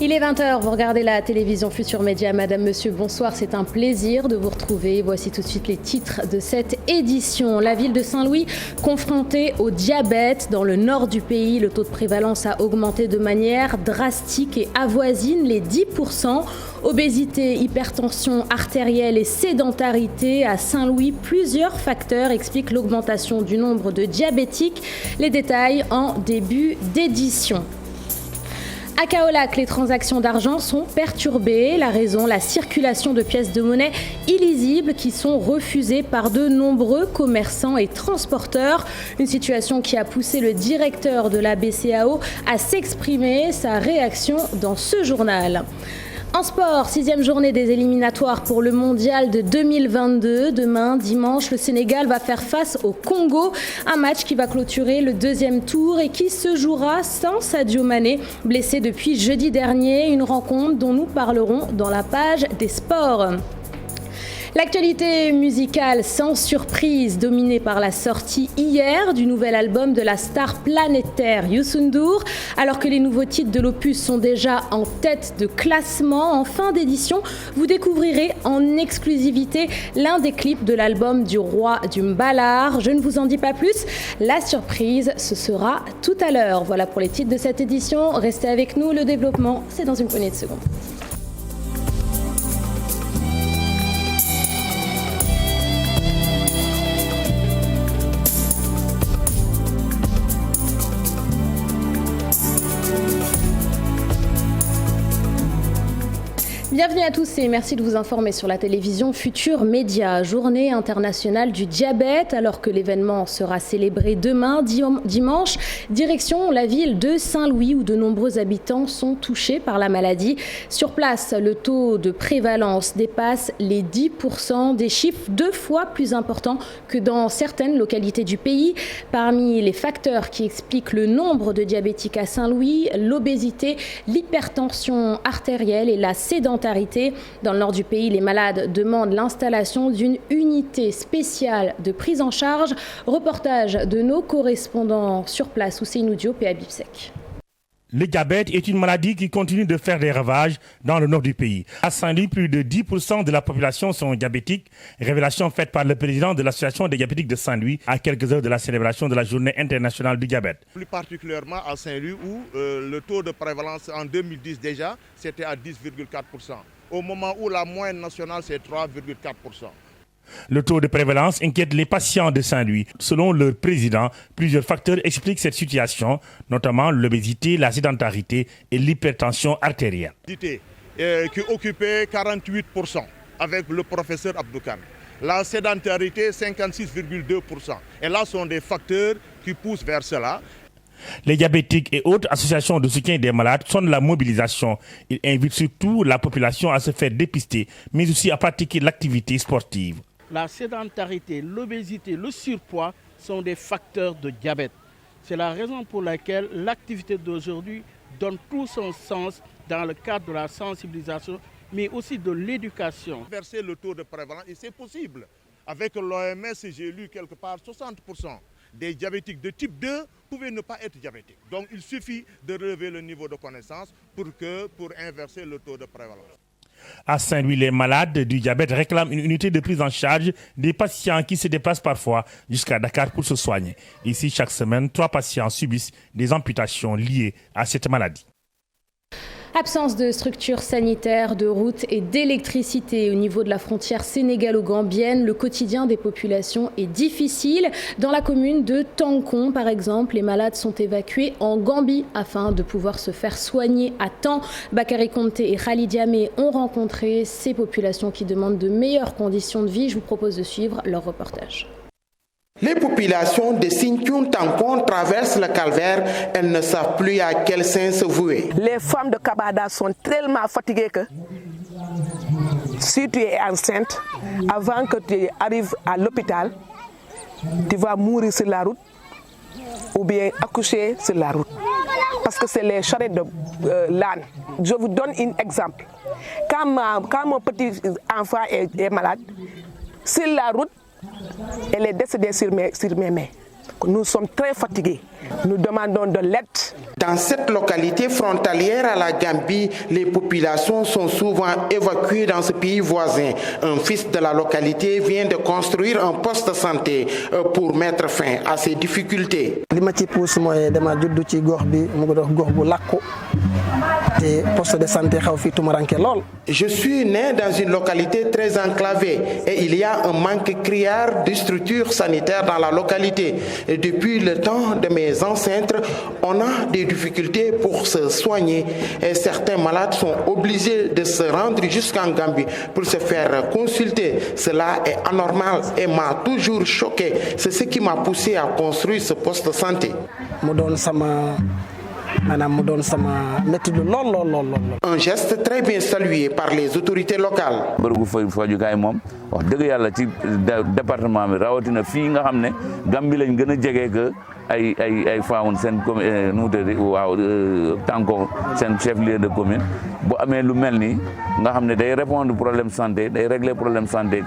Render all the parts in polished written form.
Il est 20h, vous regardez la télévision Futur Média. Madame, monsieur, bonsoir, c'est un plaisir de vous retrouver. Voici tout de suite les titres de cette édition. La ville de Saint-Louis confrontée au diabète. Dans le nord du pays, le taux de prévalence a augmenté de manière drastique et avoisine les 10%. Obésité, hypertension artérielle et sédentarité à Saint-Louis. Plusieurs facteurs expliquent l'augmentation du nombre de diabétiques. Les détails en début d'édition. À Kaolack, les transactions d'argent sont perturbées. La raison, la circulation de pièces de monnaie illisibles qui sont refusées par de nombreux commerçants et transporteurs. Une situation qui a poussé le directeur de la BCAO à s'exprimer. Sa réaction dans ce journal. En sport, 6e journée des éliminatoires pour le mondial de 2022. Demain, dimanche, le Sénégal va faire face au Congo. Un match qui va clôturer le deuxième tour et qui se jouera sans Sadio Mané, blessé depuis jeudi dernier. Une rencontre dont nous parlerons dans la page des sports. L'actualité musicale sans surprise, dominée par la sortie hier du nouvel album de la star planétaire Youssou N'Dour. Alors que les nouveaux titres de l'opus sont déjà en tête de classement, en fin d'édition, vous découvrirez en exclusivité l'un des clips de l'album du roi du Mbalar. Je ne vous en dis pas plus, la surprise, ce sera tout à l'heure. Voilà pour les titres de cette édition. Restez avec nous, le développement, c'est dans une poignée de secondes. Bienvenue à tous et merci de vous informer sur la télévision Futur Média. Journée internationale du diabète, alors que l'événement sera célébré demain, dimanche. Direction la ville de Saint-Louis où de nombreux habitants sont touchés par la maladie. Sur place, le taux de prévalence dépasse les 10%, des chiffres 2 fois plus importants que dans certaines localités du pays. Parmi les facteurs qui expliquent le nombre de diabétiques à Saint-Louis, l'obésité, l'hypertension artérielle et la sédentarité. Dans le nord du pays, les malades demandent l'installation d'une unité spéciale de prise en charge. Reportage de nos correspondants sur place, Ousseynou Diop et Habib Sek. Le diabète est une maladie qui continue de faire des ravages dans le nord du pays. À Saint-Louis, plus de 10% de la population sont diabétiques. Révélation faite par le président de l'association des diabétiques de Saint-Louis à quelques heures de la célébration de la journée internationale du diabète. Plus particulièrement à Saint-Louis où le taux de prévalence en 2010 déjà, c'était à 10,4%. Au moment où la moyenne nationale, c'est 3,4%. Le taux de prévalence inquiète les patients de Saint-Louis. Selon leur président, plusieurs facteurs expliquent cette situation, notamment l'obésité, la sédentarité et l'hypertension artérielle. Qui occupait 48% avec le professeur Abdoukan. La sédentarité, 56,2%. Et là, sont des facteurs qui poussent vers cela. Les diabétiques et autres associations de soutien des malades sont de la mobilisation. Ils invitent surtout la population à se faire dépister, mais aussi à pratiquer l'activité sportive. La sédentarité, l'obésité, le surpoids sont des facteurs de diabète. C'est la raison pour laquelle l'activité d'aujourd'hui donne tout son sens dans le cadre de la sensibilisation, mais aussi de l'éducation. Verser le taux de prévalence, et c'est possible. Avec l'OMS, j'ai lu quelque part 60% des diabétiques de type 2 pouvaient ne pas être diabétiques. Donc il suffit de relever le niveau de connaissance pour inverser le taux de prévalence. À Saint-Louis, les malades du diabète réclament une unité de prise en charge des patients qui se déplacent parfois jusqu'à Dakar pour se soigner. Ici, chaque semaine, 3 patients subissent des amputations liées à cette maladie. Absence de structures sanitaires, de routes et d'électricité au niveau de la frontière sénégalo-gambienne. Le quotidien des populations est difficile. Dans la commune de Tankon, par exemple, les malades sont évacués en Gambie afin de pouvoir se faire soigner à temps. Bakary Konté et Khalid Diamé ont rencontré ces populations qui demandent de meilleures conditions de vie. Je vous propose de suivre leur reportage. Les populations de Sinthiou-Tankon traversent le calvaire, elles ne savent plus à quel sein se vouer. Les femmes de Kabada sont tellement fatiguées que si tu es enceinte, avant que tu arrives à l'hôpital, tu vas mourir sur la route ou bien accoucher sur la route. Parce que c'est les charrettes de l'âne. Je vous donne un exemple. Quand mon petit enfant est malade, sur la route, elle est décédée sur mes mains. Nous sommes très fatigués. Nous demandons de l'aide Dans cette localité frontalière à la Gambie, les populations sont souvent évacuées dans ce pays voisin. Un fils de la localité vient de construire un poste de santé pour mettre fin à ces difficultés. Je suis né dans une localité très enclavée et il y a un manque criard de structures sanitaires dans la localité. Et depuis le temps de mes ancêtres, on a des difficultés pour se soigner et certains malades sont obligés de se rendre jusqu'en Gambie pour se faire consulter. Cela est anormal et m'a toujours choqué. C'est ce qui m'a poussé à construire ce poste de santé. Un geste très bien salué par les autorités locales. ay faawun seen nu mu tëddee waaw tànko seen chef lieu de commune bu amee lu mel nii nga xam ne day répondre problème santé day régler problème santé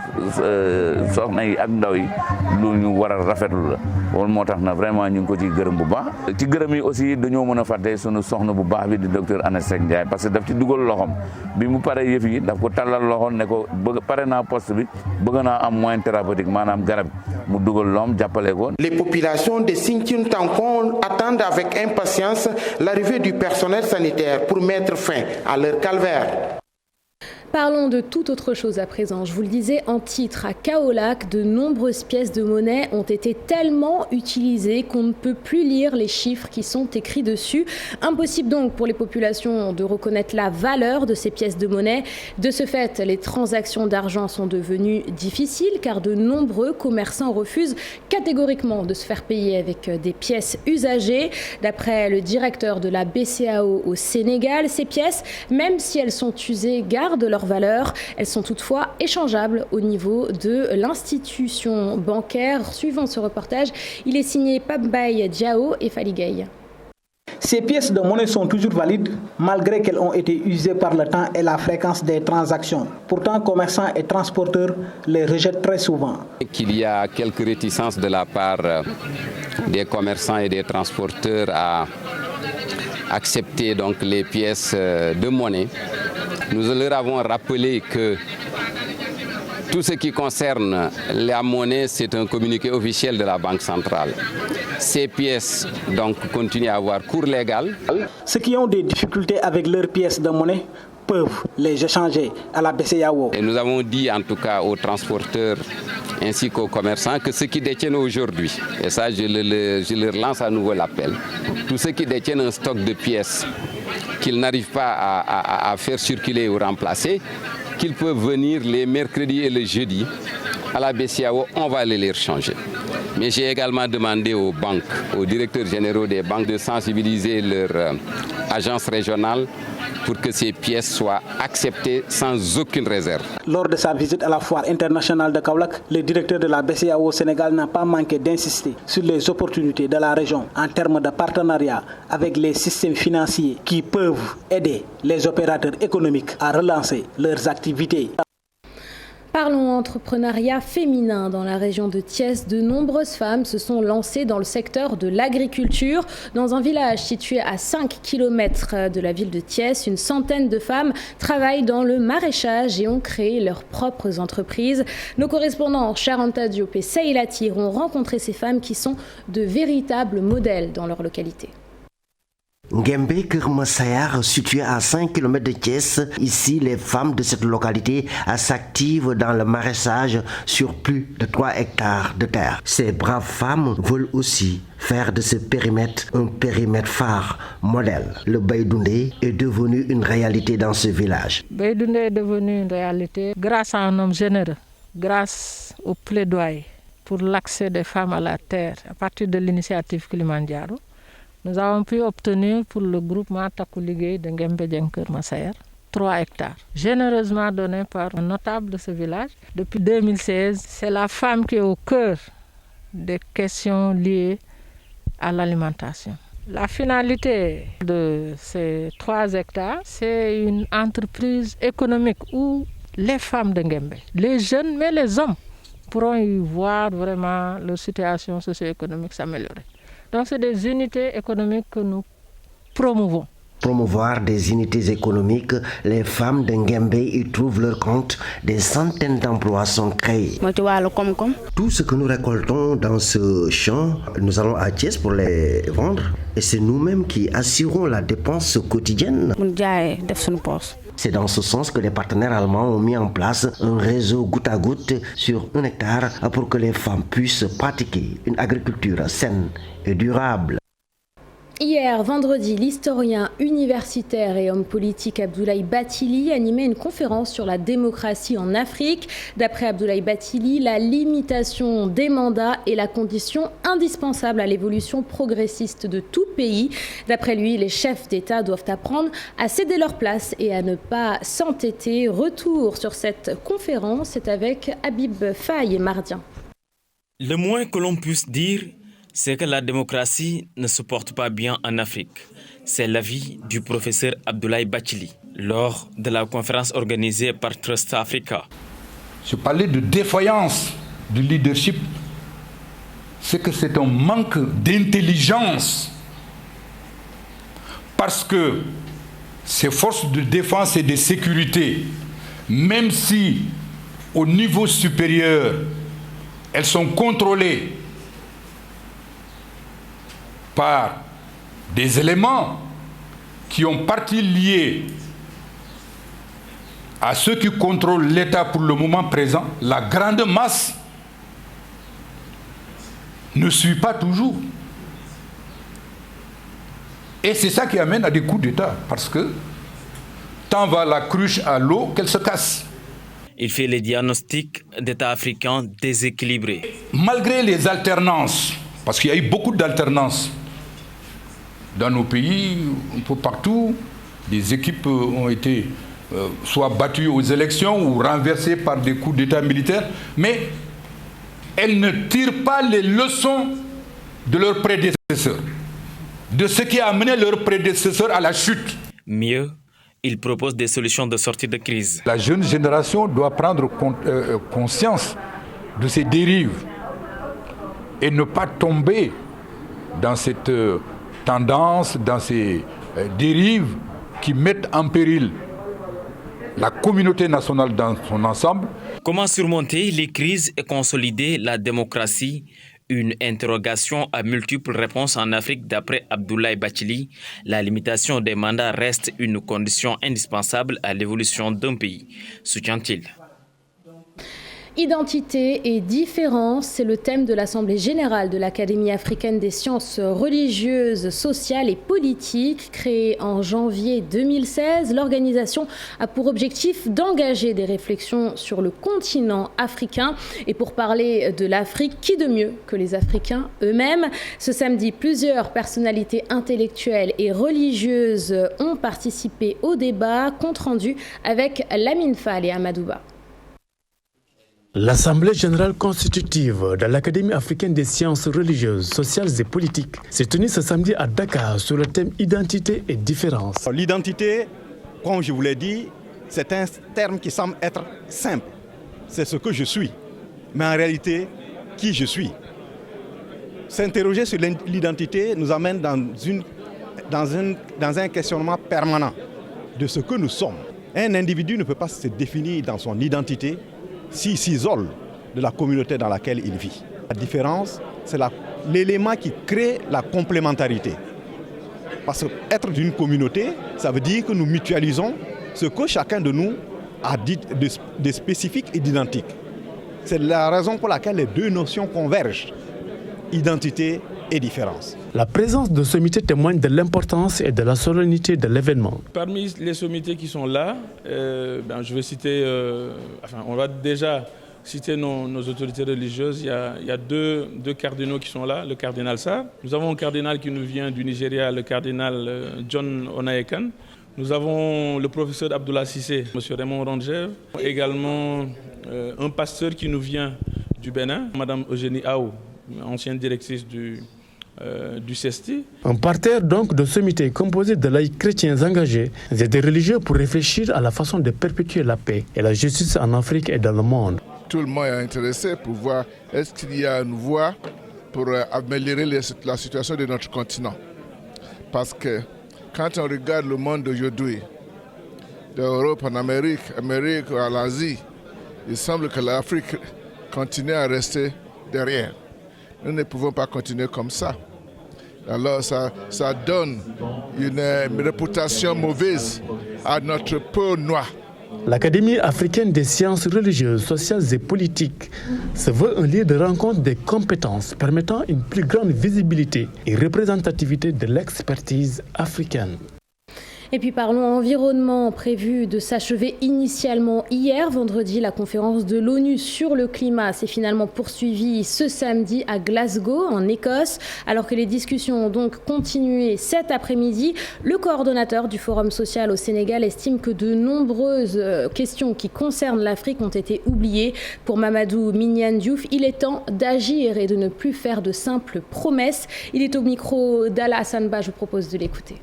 soxna yi ak ndaw yi lu ñu war a rafetlu la loolu moo tax na vraiment ñu ngi ko ci gërëm bu baax ci gërëm yi aussi dañoo mën a fàtte sunu soxna bu baax bi di docteur Anna Seck Ndiaye parce que daf ci dugal loxom bi mu pare yëf yi daf ko tàllal loxom ne ko bëgg pare naa poste bi bëgg naa am moyen thérapeutique maanaam garab mu dugal loxom jàppale ko. Les populations de Sinthiou Tankon attendent avec impatience l'arrivée du personnel sanitaire pour mettre fin à leur calvaire. Parlons de toute autre chose à présent. Je vous le disais en titre, à Kaolack, de nombreuses pièces de monnaie ont été tellement utilisées qu'on ne peut plus lire les chiffres qui sont écrits dessus. Impossible donc pour les populations de reconnaître la valeur de ces pièces de monnaie. De ce fait, les transactions d'argent sont devenues difficiles car de nombreux commerçants refusent catégoriquement de se faire payer avec des pièces usagées. D'après le directeur de la BCAO au Sénégal, ces pièces, même si elles sont usées, gardent leur valeur. Elles sont toutefois échangeables au niveau de l'institution bancaire. Suivant ce reportage, il est signé Pabbaye Diao et Faligay. Ces pièces de monnaie sont toujours valides malgré qu'elles ont été usées par le temps et la fréquence des transactions. Pourtant, commerçants et transporteurs les rejettent très souvent. Qu'il y a quelques réticences de la part des commerçants et des transporteurs à accepter donc les pièces de monnaie. Nous leur avons rappelé que tout ce qui concerne la monnaie, c'est un communiqué officiel de la Banque centrale. Ces pièces donc continuent à avoir cours légal. Ceux qui ont des difficultés avec leurs pièces de monnaie peuvent les échanger à la BCAO. Et nous avons dit en tout cas aux transporteurs ainsi qu'aux commerçants que ceux qui détiennent aujourd'hui, et ça je leur lance à nouveau l'appel, tous ceux qui détiennent un stock de pièces qu'ils n'arrivent pas à faire circuler ou remplacer, qu'ils peuvent venir les mercredis et les jeudis à la BCAO, on va les changer. Mais j'ai également demandé aux banques, aux directeurs généraux des banques de sensibiliser leur agence régionale pour que ces pièces soient acceptées sans aucune réserve. Lors de sa visite à la foire internationale de Kaolack, le directeur de la BCAO au Sénégal n'a pas manqué d'insister sur les opportunités de la région en termes de partenariat avec les systèmes financiers qui peuvent aider les opérateurs économiques à relancer leurs activités. Parlons entrepreneuriat féminin. Dans la région de Thiès, de nombreuses femmes se sont lancées dans le secteur de l'agriculture. Dans un village situé à 5 km de la ville de Thiès, une centaine de femmes travaillent dans le maraîchage et ont créé leurs propres entreprises. Nos correspondants Charanta Diop et Seila Tir ont rencontré ces femmes qui sont de véritables modèles dans leur localité. Nguembe Keur Massar, situé à 5 km de Thiès, ici les femmes de cette localité s'activent dans le maraîchage sur plus de 3 hectares de terre. Ces braves femmes veulent aussi faire de ce périmètre un périmètre phare, modèle. Le Baïdoundé est devenu une réalité dans ce village. Baïdoundé est devenu une réalité grâce à un homme généreux, grâce au plaidoyer pour l'accès des femmes à la terre à partir de l'initiative Kilimanjaro. Nous avons pu obtenir pour le groupement Takku Liguey de Nguembe Keur Massar 3 hectares, généreusement donnés par un notable de ce village. Depuis 2016, c'est la femme qui est au cœur des questions liées à l'alimentation. La finalité de ces 3 hectares, c'est une entreprise économique où les femmes de Nguembe, les jeunes mais les hommes, pourront y voir vraiment leur situation socio-économique s'améliorer. Donc c'est des unités économiques que nous promouvons. Promouvoir des unités économiques, les femmes de Nguembe y trouvent leur compte. Des centaines d'emplois sont créés. Tout ce que nous récoltons dans ce champ, nous allons à Thiès pour les vendre. Et c'est nous-mêmes qui assurons la dépense quotidienne. C'est dans ce sens que les partenaires allemands ont mis en place un réseau goutte à goutte sur 1 hectare pour que les femmes puissent pratiquer une agriculture saine et durable. Hier, vendredi, l'historien universitaire et homme politique Abdoulaye Bathily animait une conférence sur la démocratie en Afrique. D'après Abdoulaye Bathily, la limitation des mandats est la condition indispensable à l'évolution progressiste de tout pays. D'après lui, les chefs d'État doivent apprendre à céder leur place et à ne pas s'entêter. Retour sur cette conférence, c'est avec Habib Faye et Mardien. Le moins que l'on puisse dire, c'est que la démocratie ne se porte pas bien en Afrique. C'est l'avis du professeur Abdoulaye Bathily lors de la conférence organisée par Trust Africa. Je parlais de défaillance du leadership. C'est que c'est un manque d'intelligence. Parce que ces forces de défense et de sécurité, même si au niveau supérieur, elles sont contrôlées par des éléments qui ont partie liée à ceux qui contrôlent l'État pour le moment présent, la grande masse ne suit pas toujours. Et c'est ça qui amène à des coups d'État, parce que tant va la cruche à l'eau qu'elle se casse. Il fait les diagnostics d'États africains déséquilibrés. Malgré les alternances, parce qu'il y a eu beaucoup d'alternances dans nos pays, un peu partout, des équipes ont été soit battues aux élections ou renversées par des coups d'État militaires, mais elles ne tirent pas les leçons de leurs prédécesseurs, de ce qui a amené leurs prédécesseurs à la chute. Mieux, il propose des solutions de sortie de crise. La jeune génération doit prendre conscience de ces dérives et ne pas tomber dans cette tendance, dans ces dérives qui mettent en péril la communauté nationale dans son ensemble. Comment surmonter les crises et consolider la démocratie? Une interrogation à multiples réponses en Afrique d'après Abdoulaye Bathily. La limitation des mandats reste une condition indispensable à l'évolution d'un pays, soutient-il. Identité et différence, c'est le thème de l'Assemblée générale de l'Académie africaine des sciences religieuses, sociales et politiques. Créée en janvier 2016, l'organisation a pour objectif d'engager des réflexions sur le continent africain. Et pour parler de l'Afrique, qui de mieux que les Africains eux-mêmes? Ce samedi, plusieurs personnalités intellectuelles et religieuses ont participé au débat. Compte rendu avec Lamine Fall et Amadouba. L'Assemblée générale constitutive de l'Académie africaine des sciences religieuses, sociales et politiques s'est tenue ce samedi à Dakar sur le thème identité et différence. L'identité, comme je vous l'ai dit, c'est un terme qui semble être simple. C'est ce que je suis. Mais en réalité, qui je suis? S'interroger sur l'identité nous amène dans un questionnement permanent de ce que nous sommes. Un individu ne peut pas se définir dans son identité s'il s'isole de la communauté dans laquelle il vit. La différence, c'est l'élément qui crée la complémentarité. Parce qu'être d'une communauté, ça veut dire que nous mutualisons ce que chacun de nous a dit de spécifique et d'identique. C'est la raison pour laquelle les deux notions convergent, identité et différence. La présence de sommités témoigne de l'importance et de la solennité de l'événement. Parmi les sommités qui sont là, je vais citer, on va déjà citer nos autorités religieuses. Il y a deux cardinaux qui sont là, le cardinal Sarr. Nous avons un cardinal qui nous vient du Nigeria, le cardinal John Onayekan. Nous avons le professeur Abdoulaye Cissé, M. Raymond Rongev. Également un pasteur qui nous vient du Bénin, Mme Eugénie Aou, ancienne directrice du CESTI. Un parterre donc de sommités composé de laïcs chrétiens engagés et des religieux pour réfléchir à la façon de perpétuer la paix et la justice en Afrique et dans le monde. Tout le monde est intéressé pour voir est-ce qu'il y a une voie pour améliorer la situation de notre continent. Parce que quand on regarde le monde d'aujourd'hui, d'Europe en Amérique, Amérique à l'Asie, il semble que l'Afrique continue à rester derrière. Nous ne pouvons pas continuer comme ça. Alors ça donne une réputation mauvaise à notre peau noire. L'Académie africaine des sciences religieuses, sociales et politiques se veut un lieu de rencontre des compétences permettant une plus grande visibilité et représentativité de l'expertise africaine. Et puis parlons environnement, prévu de s'achever initialement hier. Vendredi, la conférence de l'ONU sur le climat s'est finalement poursuivie ce samedi à Glasgow, en Écosse. Alors que les discussions ont donc continué cet après-midi, le coordonnateur du Forum social au Sénégal estime que de nombreuses questions qui concernent l'Afrique ont été oubliées. Pour Mamadou Mignane Diouf, il est temps d'agir et de ne plus faire de simples promesses. Il est au micro d'Ala Hassanba, je vous propose de l'écouter.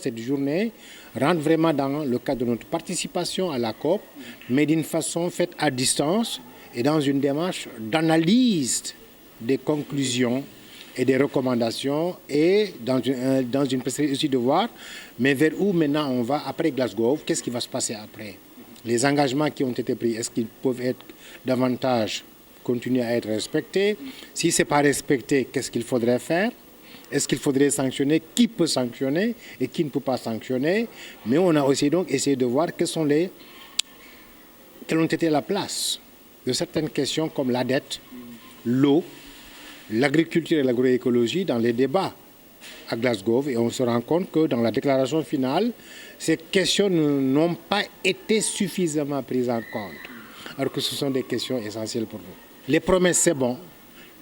Cette journée rentre vraiment dans le cadre de notre participation à la COP, mais d'une façon faite à distance et dans une démarche d'analyse des conclusions et des recommandations et dans une perspective aussi de voir, mais vers où maintenant on va après Glasgow, qu'est-ce qui va se passer après? Les engagements qui ont été pris, est-ce qu'ils peuvent être davantage continuer à être respectés? Si ce n'est pas respecté, qu'est-ce qu'il faudrait faire? Est-ce qu'il faudrait sanctionner? Qui peut sanctionner et qui ne peut pas sanctionner? Mais on a aussi donc essayé de voir quelle ont été la place de certaines questions comme la dette, l'eau, l'agriculture et l'agroécologie dans les débats à Glasgow. Et on se rend compte que dans la déclaration finale, ces questions n'ont pas été suffisamment prises en compte, alors que ce sont des questions essentielles pour nous. Les promesses, c'est bon.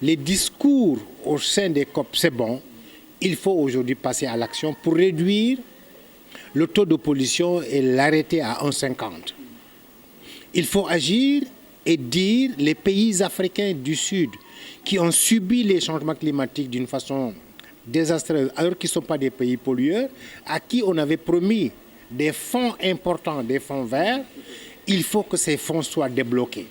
Les discours au sein des COP, c'est bon. Il faut aujourd'hui passer à l'action pour réduire le taux de pollution et l'arrêter à 1,50. Il faut agir et dire les pays africains du Sud qui ont subi les changements climatiques d'une façon désastreuse, alors qu'ils ne sont pas des pays pollueurs, à qui on avait promis des fonds importants, des fonds verts, il faut que ces fonds soient débloqués.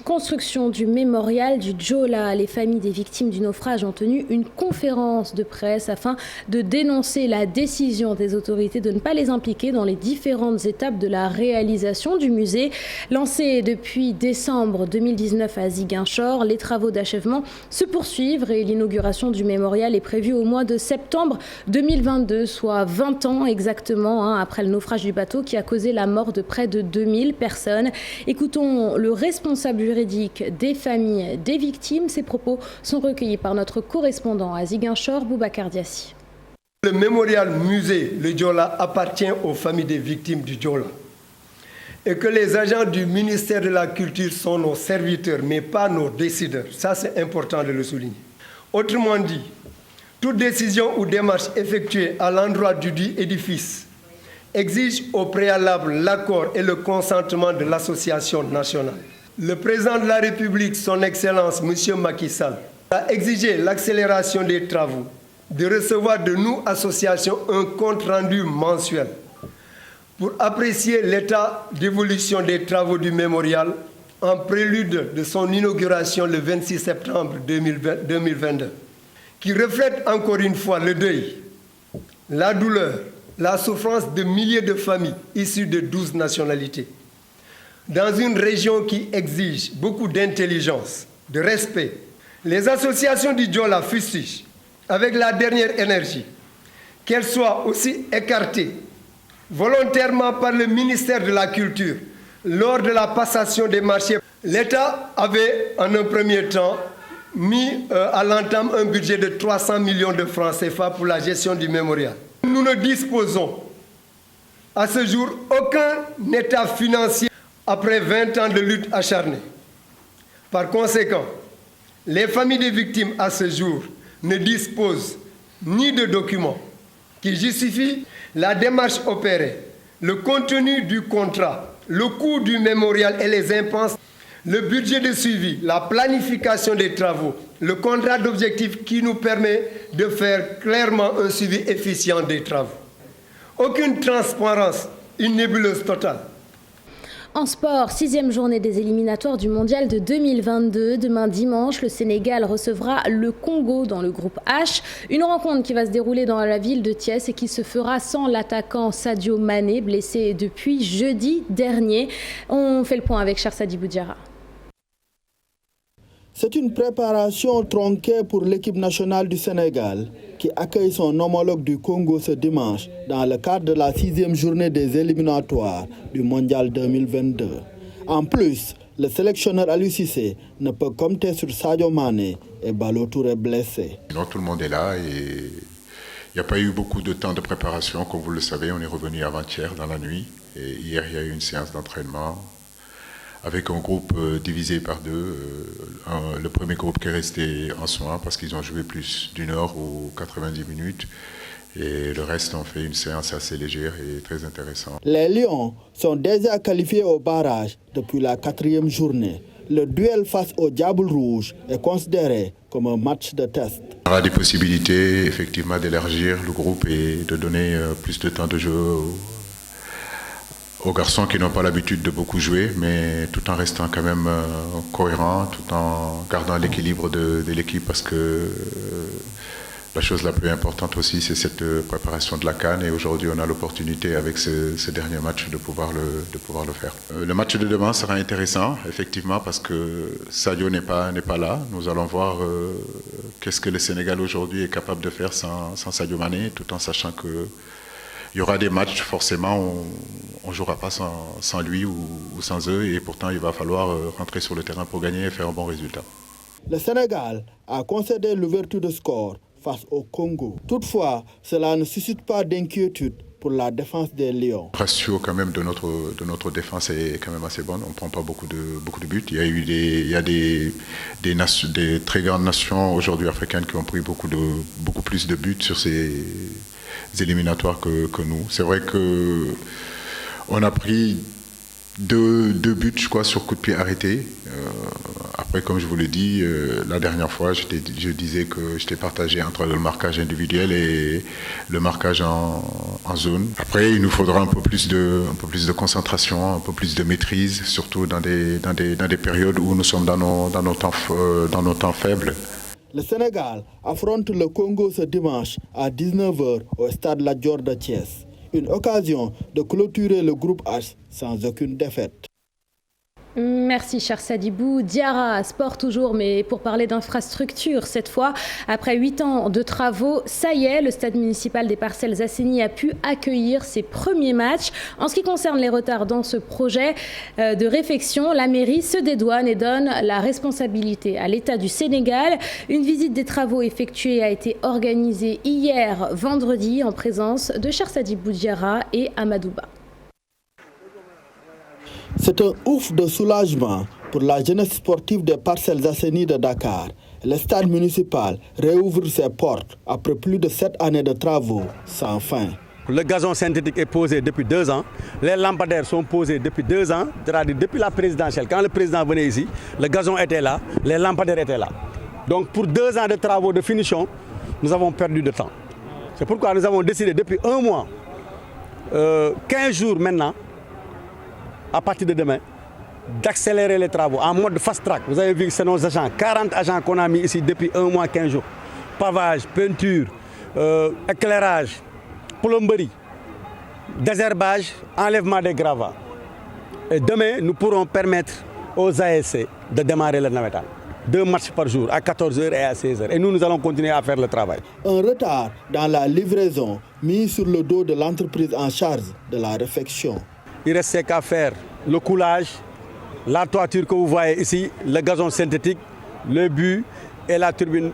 Construction du mémorial du Djola. Les familles des victimes du naufrage ont tenu une conférence de presse afin de dénoncer la décision des autorités de ne pas les impliquer dans les différentes étapes de la réalisation du musée. Lancé depuis décembre 2019 à Ziguinchor, les travaux d'achèvement se poursuivent et l'inauguration du mémorial est prévue au mois de septembre 2022, soit 20 ans exactement après le naufrage du bateau qui a causé la mort de près de 2000 personnes. Écoutons le responsable juridique des familles des victimes. Ces propos sont recueillis par notre correspondant à Ziguinchor, Boubacar Diassi. Le mémorial musée Le Djola appartient aux familles des victimes du Djola et que les agents du ministère de la Culture sont nos serviteurs, mais pas nos décideurs. Ça, c'est important de le souligner. Autrement dit, toute décision ou démarche effectuée à l'endroit du dit édifice exige au préalable l'accord et le consentement de l'association nationale. Le président de la République, son Excellence, M. Macky Sall, a exigé l'accélération des travaux, de recevoir de nous, associations, un compte-rendu mensuel pour apprécier l'état d'évolution des travaux du mémorial en prélude de son inauguration le 26 septembre 2022, qui reflète encore une fois le deuil, la douleur, la souffrance de milliers de familles issues de 12 nationalités. Dans une région qui exige beaucoup d'intelligence, de respect, les associations du Djola fustigent avec la dernière énergie qu'elles soient aussi écartées volontairement par le ministère de la Culture lors de la passation des marchés. L'État avait en un premier temps mis à l'entame un budget de 300 millions de francs CFA pour la gestion du mémorial. Nous ne disposons à ce jour aucun état financier après 20 ans de lutte acharnée. Par conséquent, les familles des victimes à ce jour ne disposent ni de documents qui justifient la démarche opérée, le contenu du contrat, le coût du mémorial et les impenses, le budget de suivi, la planification des travaux, le contrat d'objectifs qui nous permet de faire clairement un suivi efficient des travaux. Aucune transparence, une nébuleuse totale. En sport, 6e journée des éliminatoires du mondial de 2022. Demain dimanche, le Sénégal recevra le Congo dans le groupe H. Une rencontre qui va se dérouler dans la ville de Thiès et qui se fera sans l'attaquant Sadio Mané, blessé depuis jeudi dernier. On fait le point avec Cheikh Sadibou Diarra. C'est une préparation tronquée pour l'équipe nationale du Sénégal qui accueille son homologue du Congo ce dimanche dans le cadre de la 6e journée des éliminatoires du mondial 2022. En plus, le sélectionneur Aliou Cissé ne peut compter sur Sadio Mané et Ballo Touré blessé. Non, tout le monde est là et il n'y a pas eu beaucoup de temps de préparation. Comme vous le savez, on est revenu avant-hier dans la nuit et hier il y a eu une séance d'entraînement avec un groupe divisé par deux. Le premier groupe qui est resté en soins parce qu'ils ont joué plus d'1 heure ou 90 minutes. Et le reste ont fait une séance assez légère et très intéressante. Les Lions sont déjà qualifiés au barrage depuis la 4e journée. Le duel face au Diable Rouge est considéré comme un match de test. Il y aura des possibilités effectivement d'élargir le groupe et de donner plus de temps de jeu aux garçons qui n'ont pas l'habitude de beaucoup jouer, mais tout en restant quand même cohérent, tout en gardant l'équilibre de l'équipe, parce que la chose la plus importante aussi, c'est cette préparation de la CAN, et aujourd'hui on a l'opportunité avec ce dernier match de pouvoir le faire. Le match de demain sera intéressant, effectivement, parce que Sadio n'est pas là. Nous allons voir qu'est-ce que le Sénégal aujourd'hui est capable de faire sans Sadio Mané, tout en sachant que il y aura des matchs, forcément, on ne jouera pas sans lui ou sans eux, et pourtant il va falloir rentrer sur le terrain pour gagner et faire un bon résultat. Le Sénégal a concédé l'ouverture de score face au Congo. Toutefois, cela ne suscite pas d'inquiétude pour la défense des Lions. Le ratio quand même de notre défense est quand même assez bon. On ne prend pas beaucoup de buts. Il y a des très grandes nations aujourd'hui africaines qui ont pris beaucoup plus de buts sur ces éliminatoires que nous. C'est vrai que on a pris deux buts, je crois, sur coup de pied arrêté. Après, comme je vous l'ai dit, la dernière fois, je disais que j'étais partagé entre le marquage individuel et le marquage en zone. Après, il nous faudra un peu plus de concentration, un peu plus de maîtrise, surtout dans des périodes où nous sommes dans nos temps faibles. Le Sénégal affronte le Congo ce dimanche à 19h au stade Lat Dior de Thiès. Une occasion de clôturer le groupe H sans aucune défaite. Merci, cher Sadibou. Diarra, sport toujours, mais pour parler d'infrastructure cette fois. Après 8 ans de travaux, ça y est, le stade municipal des Parcelles Assainies a pu accueillir ses premiers matchs. En ce qui concerne les retards dans ce projet de réfection, la mairie se dédouane et donne la responsabilité à l'État du Sénégal. Une visite des travaux effectués a été organisée hier, vendredi, en présence de cher Sadibou Diarra et Amadouba. C'est un ouf de soulagement pour la jeunesse sportive des Parcelles Assainies de Dakar. Le stade municipal réouvre ses portes après plus de 7 années de travaux sans fin. Le gazon synthétique est posé depuis 2 ans. Les lampadaires sont posés depuis 2 ans, c'est-à-dire depuis la présidentielle. Quand le président venait ici, le gazon était là, les lampadaires étaient là. Donc pour 2 ans de travaux de finition, nous avons perdu de temps. C'est pourquoi nous avons décidé depuis 1 mois, 15 jours maintenant, à partir de demain, d'accélérer les travaux en mode fast-track. Vous avez vu que c'est nos agents, 40 agents qu'on a mis ici depuis 1 mois, 15 jours. Pavage, peinture, éclairage, plomberie, désherbage, enlèvement des gravats. Et demain, nous pourrons permettre aux ASC de démarrer le navétane. 2 matchs par jour, à 14h et à 16h. Et nous allons continuer à faire le travail. Un retard dans la livraison mis sur le dos de l'entreprise en charge de la réfection. Il reste qu'à faire le coulage, la toiture que vous voyez ici, le gazon synthétique, le but et la turbine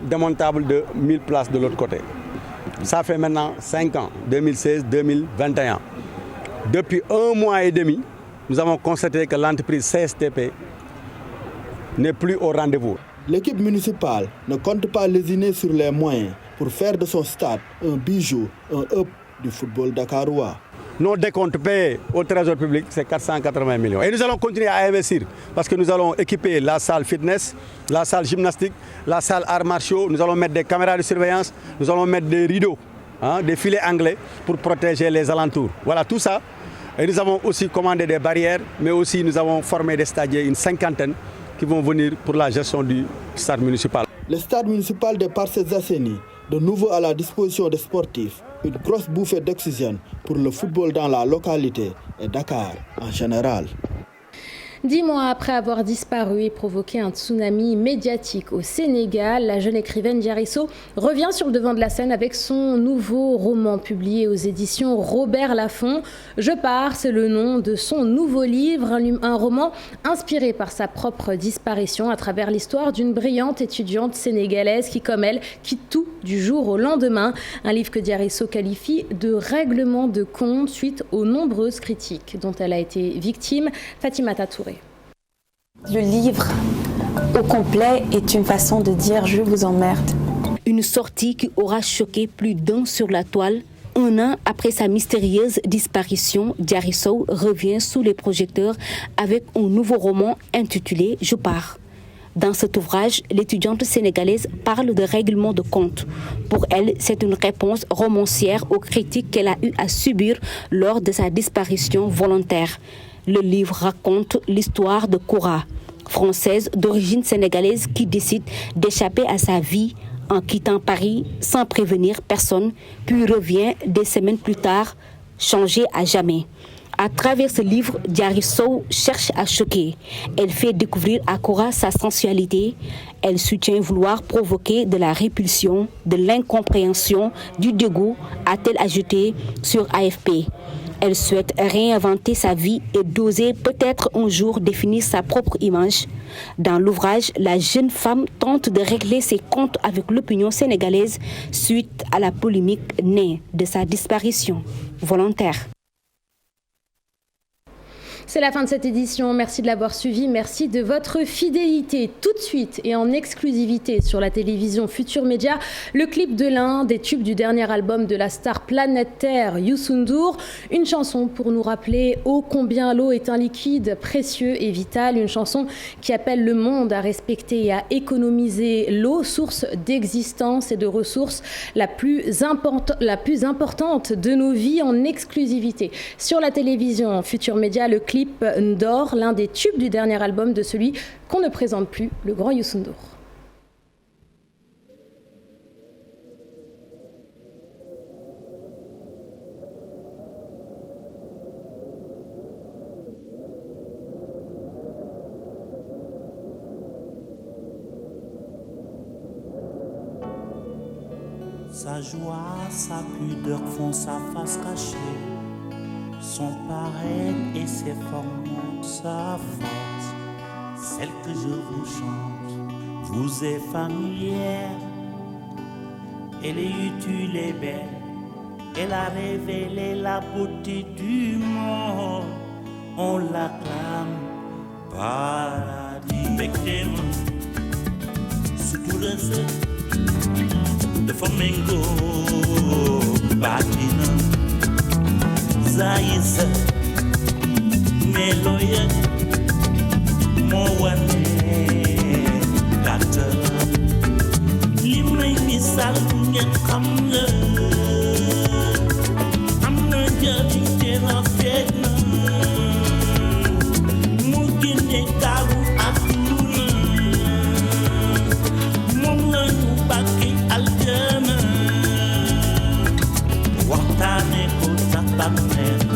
démontable de 1000 places de l'autre côté. Ça fait maintenant 5 ans, 2016-2021. Depuis 1 mois et demi, nous avons constaté que l'entreprise CSTP n'est plus au rendez-vous. L'équipe municipale ne compte pas lésiner sur les moyens pour faire de son stade un bijou, un hub du football dakarois. Nos décomptes payés au trésor public, c'est 480 millions. Et nous allons continuer à investir parce que nous allons équiper la salle fitness, la salle gymnastique, la salle arts martiaux. Nous allons mettre des caméras de surveillance, nous allons mettre des rideaux, des filets anglais pour protéger les alentours. Voilà tout ça. Et nous avons aussi commandé des barrières, mais aussi nous avons formé des stagiaires, une 50aine, qui vont venir pour la gestion du stade municipal. Le stade municipal de Parcelles Assainies, de nouveau à la disposition des sportifs, une grosse bouffée d'oxygène pour le football dans la localité et Dakar en général. 10 mois après avoir disparu et provoqué un tsunami médiatique au Sénégal, la jeune écrivaine Diary Sow revient sur le devant de la scène avec son nouveau roman publié aux éditions Robert Laffont. Je pars, c'est le nom de son nouveau livre, un roman inspiré par sa propre disparition à travers l'histoire d'une brillante étudiante sénégalaise qui, comme elle, quitte tout du jour au lendemain. Un livre que Diary Sow qualifie de règlement de compte suite aux nombreuses critiques dont elle a été victime. Fatimata Touré. Le livre au complet est une façon de dire « je vous emmerde ». Une sortie qui aura choqué plus d'un sur la toile. Un an après sa mystérieuse disparition, Diary Sow revient sous les projecteurs avec un nouveau roman intitulé « Je pars ». Dans cet ouvrage, l'étudiante sénégalaise parle de règlement de compte. Pour elle, c'est une réponse romancière aux critiques qu'elle a eu à subir lors de sa disparition volontaire. Le livre raconte l'histoire de Koura, française d'origine sénégalaise qui décide d'échapper à sa vie en quittant Paris sans prévenir personne, puis revient des semaines plus tard, changée à jamais. À travers ce livre, Diary Sow cherche à choquer. Elle fait découvrir à Koura sa sensualité. Elle soutient vouloir provoquer de la répulsion, de l'incompréhension, du dégoût, a-t-elle ajouté sur AFP. Elle souhaite réinventer sa vie et d'oser peut-être un jour définir sa propre image. Dans l'ouvrage, la jeune femme tente de régler ses comptes avec l'opinion sénégalaise suite à la polémique née de sa disparition volontaire. C'est la fin de cette édition. Merci de l'avoir suivi. Merci de votre fidélité. Tout de suite et en exclusivité sur la télévision Futur Média, le clip de l'un des tubes du dernier album de la star planétaire Youssou N'Dour. Une chanson pour nous rappeler ô combien l'eau est un liquide précieux et vital. Une chanson qui appelle le monde à respecter et à économiser l'eau, source d'existence et de ressources la plus importante de nos vies, en exclusivité sur la télévision Futur Média. Le clip N'Dor, l'un des tubes du dernier album de celui qu'on ne présente plus, le grand Youssou N'Dour. Sa joie, sa pudeur font sa face cachée. Son parrain et ses formes, sa force, celle que je vous chante, vous est familière. Elle est utile et belle, elle a révélé la beauté du monde. On l'acclame paradis. Bectema, suturese, de flamengo, batina. Zaïsa, Meloya, Mowane, Gata. Limay misal ngeen xam la, am na njariñ te rafet na, mu génne taaru àdduna, moom la ñu bàkke aljana, waxtaane ko taxaneek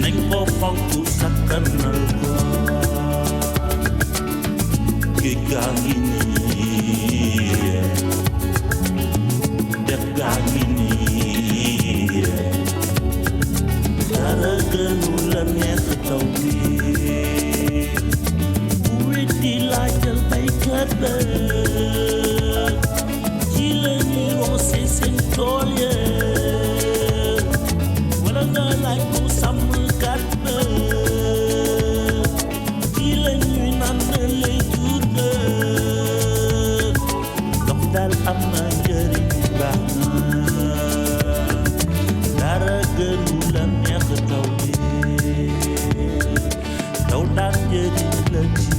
nañ ko fonk sakkanal ko géej gaa ngi nii def gaa ngi nii dara gënu la neex taw bi bu weddi laajal baykat ba ci la ñuy roose seen tool ya wala nga laaj ko sàmmkat ba ci la ñuy nàndale jur ga ndox daal am na njëriñ baax na dara gënu la neex taw bi taw daal njëriñ la ci